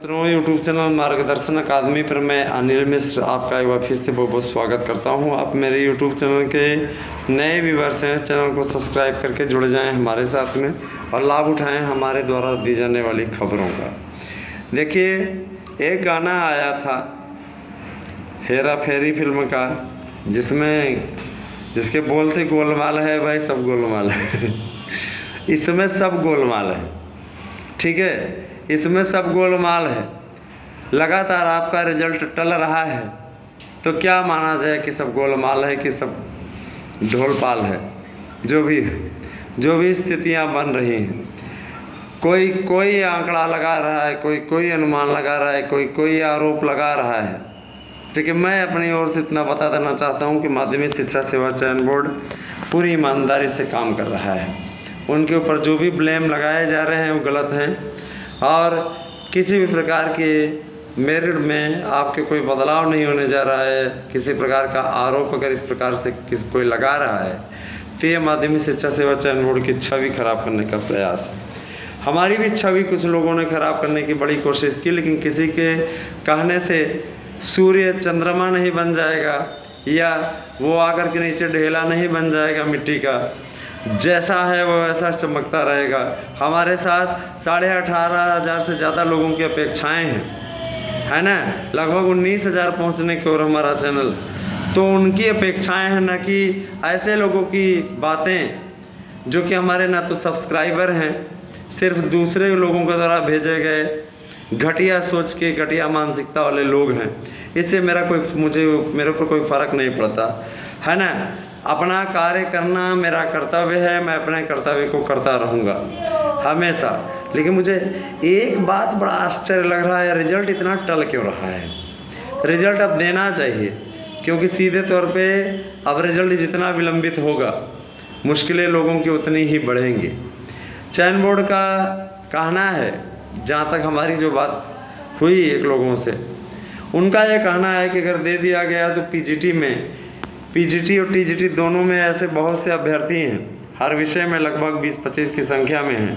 मित्रों, YouTube channel मार्गदर्शन अकादमी पर मैं अनिल मिश्र आपका एक बार फिर से बहुत बहुत स्वागत करता हूं। आप मेरे यूट्यूब चैनल के नए व्यूअर्स हैं, चैनल को सब्सक्राइब करके जुड़ जाएं हमारे साथ में और लाभ उठाएं हमारे द्वारा दी जाने वाली खबरों का। देखिए, एक गाना आया था हेरा फेरी फिल्म का, जिसके बोल थे गोलमाल है भाई, सब गोलमाल है। इसमें सब गोलमाल है, ठीक है, इसमें सब गोलमाल है। लगातार आपका रिजल्ट टल रहा है, तो क्या माना जाए कि सब गोलमाल है कि सब ढोलपाल है। जो भी स्थितियां बन रही हैं, कोई आंकड़ा लगा रहा है, कोई अनुमान लगा रहा है, कोई आरोप लगा रहा है। ठीक है, मैं अपनी ओर से इतना बता देना चाहता हूं कि माध्यमिक शिक्षा सेवा चयन बोर्ड पूरी ईमानदारी से काम कर रहा है। उनके ऊपर जो भी ब्लेम लगाए जा रहे हैं वो गलत हैं, और किसी भी प्रकार के मेरिट में आपके कोई बदलाव नहीं होने जा रहा है। किसी प्रकार का आरोप अगर इस प्रकार से कोई लगा रहा है तो ये माध्यमिक शिक्षा सेवा चयन बोर्ड की छवि खराब करने का प्रयास है। हमारी भी छवि कुछ लोगों ने खराब करने की बड़ी कोशिश की, लेकिन किसी के कहने से सूर्य चंद्रमा नहीं बन जाएगा, या वो आकर के नीचे ढेला नहीं बन जाएगा मिट्टी का। जैसा है वो वैसा चमकता रहेगा। हमारे साथ 18,500 से ज़्यादा लोगों की अपेक्षाएं हैं, है ना, लगभग 19,000 पहुंचने की ओर हमारा चैनल। तो उनकी अपेक्षाएं हैं, न कि ऐसे लोगों की बातें जो कि हमारे ना तो सब्सक्राइबर हैं, सिर्फ दूसरे लोगों के द्वारा भेजे गए घटिया सोच के घटिया मानसिकता वाले लोग हैं। इससे मेरे ऊपर कोई फ़र्क नहीं पड़ता, है ना। अपना कार्य करना मेरा कर्तव्य है, मैं अपने कर्तव्य को करता रहूँगा हमेशा। लेकिन मुझे एक बात बड़ा आश्चर्य लग रहा है, रिजल्ट इतना टल क्यों रहा है। रिजल्ट अब देना चाहिए, क्योंकि सीधे तौर पे अब रिजल्ट जितना विलंबित होगा, मुश्किलें लोगों की उतनी ही बढ़ेंगी। चयन बोर्ड का कहना है, जहाँ तक हमारी जो बात हुई एक लोगों से, उनका ये कहना है कि अगर दे दिया गया तो पीजीटी और टीजीटी दोनों में ऐसे बहुत से अभ्यर्थी हैं, हर विषय में लगभग 20-25 की संख्या में हैं,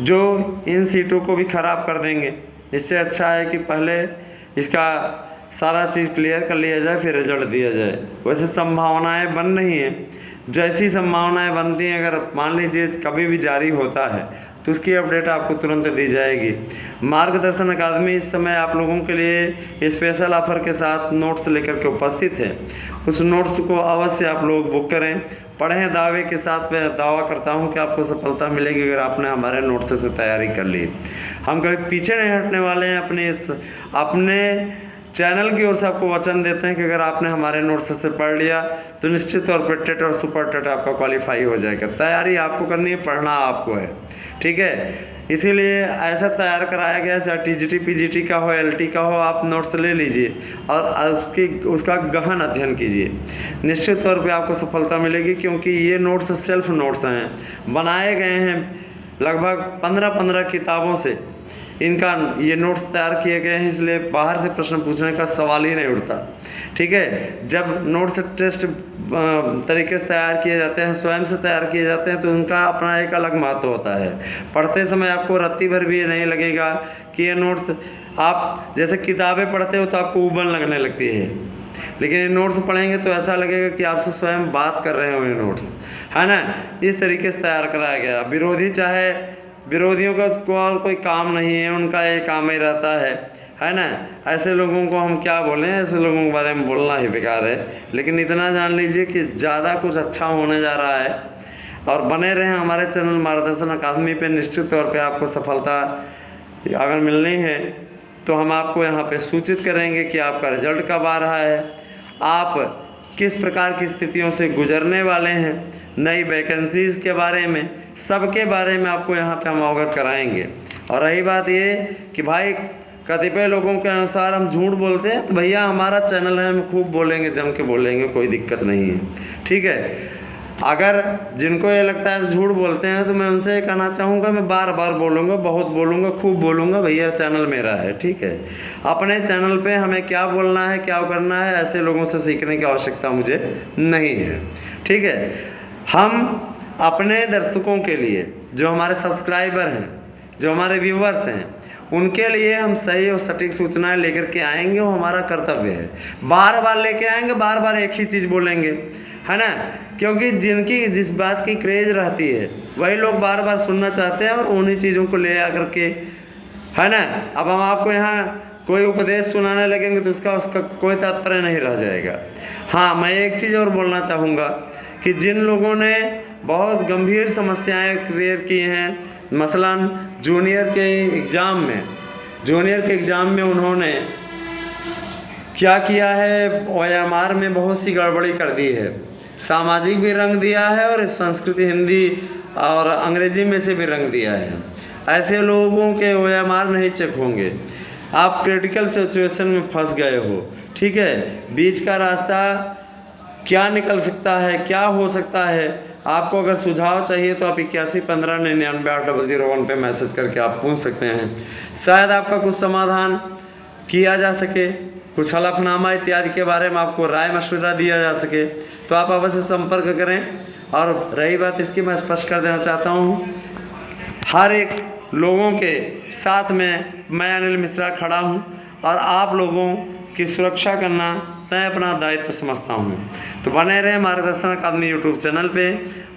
जो इन सीटों को भी ख़राब कर देंगे। इससे अच्छा है कि पहले इसका सारा चीज़ क्लियर कर लिया जाए, फिर रिजल्ट दिया जाए। वैसे संभावनाएं बन रही हैं, जैसी संभावनाएं बनती हैं, अगर मान लीजिए कभी भी जारी होता है तो उसकी अपडेट आपको तुरंत दी जाएगी। मार्गदर्शन अकादमी इस समय आप लोगों के लिए स्पेशल ऑफर के साथ नोट्स लेकर के उपस्थित है। उस नोट्स को अवश्य आप लोग बुक करें, पढ़ें। दावे के साथ मैं दावा करता हूं कि आपको सफलता मिलेगी अगर आपने हमारे नोट्स से तैयारी कर ली। हम कभी पीछे नहीं हटने वाले हैं। अपने चैनल की ओर से आपको वचन देते हैं कि अगर आपने हमारे नोट्स से पढ़ लिया तो निश्चित तौर पर टेट और सुपर टेट आपका क्वालिफाई हो जाएगा। तैयारी आपको करनी है, पढ़ना आपको है, ठीक है। इसीलिए ऐसा तैयार कराया गया, चाहे टीजीटी पीजीटी का हो, एलटी का हो, आप नोट्स ले लीजिए और उसका गहन अध्ययन कीजिए। निश्चित तौर पे आपको सफलता मिलेगी, क्योंकि ये नोट्स सेल्फ नोट्स हैं, बनाए गए हैं लगभग 15 किताबों से इनका ये नोट्स तैयार किए गए हैं। इसलिए बाहर से प्रश्न पूछने का सवाल ही नहीं उठता, ठीक है। जब नोट्स टेस्ट तरीके से तैयार किए जाते हैं, स्वयं से तैयार किए जाते हैं, तो उनका अपना एक अलग महत्व होता है। पढ़ते समय आपको रत्ती भर भी नहीं लगेगा कि ये नोट्स, आप जैसे किताबें पढ़ते हो तो आपको उबल लगने लगती है, लेकिन ये नोट्स पढ़ेंगे तो ऐसा लगेगा कि आपसे स्वयं बात कर रहे हो ये नोट्स, है ना। इस तरीके से तैयार कराया गया। विरोधियों का और कोई काम नहीं है, उनका ये काम ही रहता है ना। ऐसे लोगों को हम क्या बोलें, ऐसे लोगों के बारे में बोलना ही बेकार है। लेकिन इतना जान लीजिए कि ज़्यादा कुछ अच्छा होने जा रहा है, और बने रहें हमारे चैनल मार्गदर्शन अकादमी पे। निश्चित तौर पे आपको सफलता अगर मिलनी है तो हम आपको यहाँ पे सूचित करेंगे कि आपका रिजल्ट कब आ रहा है, आप किस प्रकार की स्थितियों से गुजरने वाले हैं, नई वैकेंसीज़ के बारे में, सबके बारे में आपको यहाँ पे हम अवगत कराएंगे। और रही बात ये कि भाई कतिपय लोगों के अनुसार हम झूठ बोलते हैं, तो भैया हमारा चैनल है, हम खूब बोलेंगे, जम के बोलेंगे, कोई दिक्कत नहीं है, ठीक है। अगर जिनको ये लगता है झूठ बोलते हैं, तो मैं उनसे ये कहना चाहूँगा, मैं बार बार बोलूँगा, बहुत बोलूँगा, खूब बोलूँगा, भैया चैनल मेरा है, ठीक है। अपने चैनल पे हमें क्या बोलना है, क्या करना है, ऐसे लोगों से सीखने की आवश्यकता मुझे नहीं है, ठीक है। हम अपने दर्शकों के लिए, जो हमारे सब्सक्राइबर हैं, जो हमारे व्यूवर्स हैं, उनके लिए हम सही और सटीक सूचनाएं लेकर के आएंगे, वो हमारा कर्तव्य है। बार बार लेके आएंगे, बार बार एक ही चीज़ बोलेंगे, है ना, क्योंकि जिनकी जिस बात की क्रेज रहती है वही लोग बार बार सुनना चाहते हैं और उन्हीं चीज़ों को ले आकर के, है ना। अब हम आपको यहाँ कोई उपदेश सुनाने लगेंगे तो उसका कोई तात्पर्य नहीं रह जाएगा। हाँ, मैं एक चीज़ और बोलना चाहूँगा कि जिन लोगों ने बहुत गंभीर समस्याएं क्लियर की हैं, मसलन जूनियर के एग्ज़ाम में उन्होंने क्या किया है, OMR में बहुत सी गड़बड़ी कर दी है, सामाजिक भी रंग दिया है और संस्कृत, हिंदी और अंग्रेजी में से भी रंग दिया है। ऐसे लोगों के OMR नहीं चेक होंगे। आप क्रिटिकल सिचुएशन में फंस गए हो, ठीक है, बीच का रास्ता क्या निकल सकता है, क्या हो सकता है, आपको अगर सुझाव चाहिए तो आप 8115998001 पे मैसेज करके आप पूछ सकते हैं। शायद आपका कुछ समाधान किया जा सके, कुछ हलफनामा इत्यादि के बारे में आपको राय मशवरा दिया जा सके, तो आप अवश्य संपर्क करें। और रही बात इसकी, मैं स्पष्ट कर देना चाहता हूँ, हर एक लोगों के साथ में मैं अनिल मिश्रा खड़ा हूँ और आप लोगों की सुरक्षा करना मैं अपना दायित्व समझता हूँ। तो बने रहे मार्गदर्शन अकादमी यूट्यूब चैनल पे।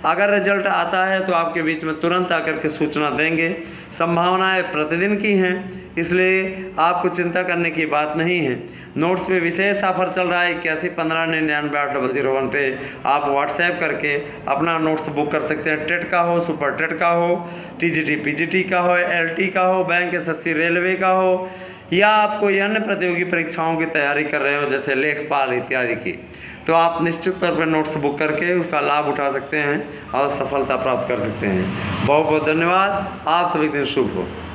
अगर रिजल्ट आता है तो आपके बीच में तुरंत आकर के सूचना देंगे। संभावनाएं प्रतिदिन की हैं, इसलिए आपको चिंता करने की बात नहीं है। नोट्स पे विशेष ऑफर चल रहा है 8115998001 पे आप व्हाट्सएप करके अपना नोट्स बुक कर सकते हैं। टेट का हो, सुपर टेट का हो, TGT PGT का हो, LT का हो, बैंक SSC रेलवे का हो, या आप कोई अन्य प्रतियोगी परीक्षाओं की तैयारी कर रहे हो जैसे लेखपाल इत्यादि की, तो आप निश्चित तौर पर नोट्स बुक करके उसका लाभ उठा सकते हैं और सफलता प्राप्त कर सकते हैं। बहुत बहुत धन्यवाद। आप सभी दिन शुभ हो।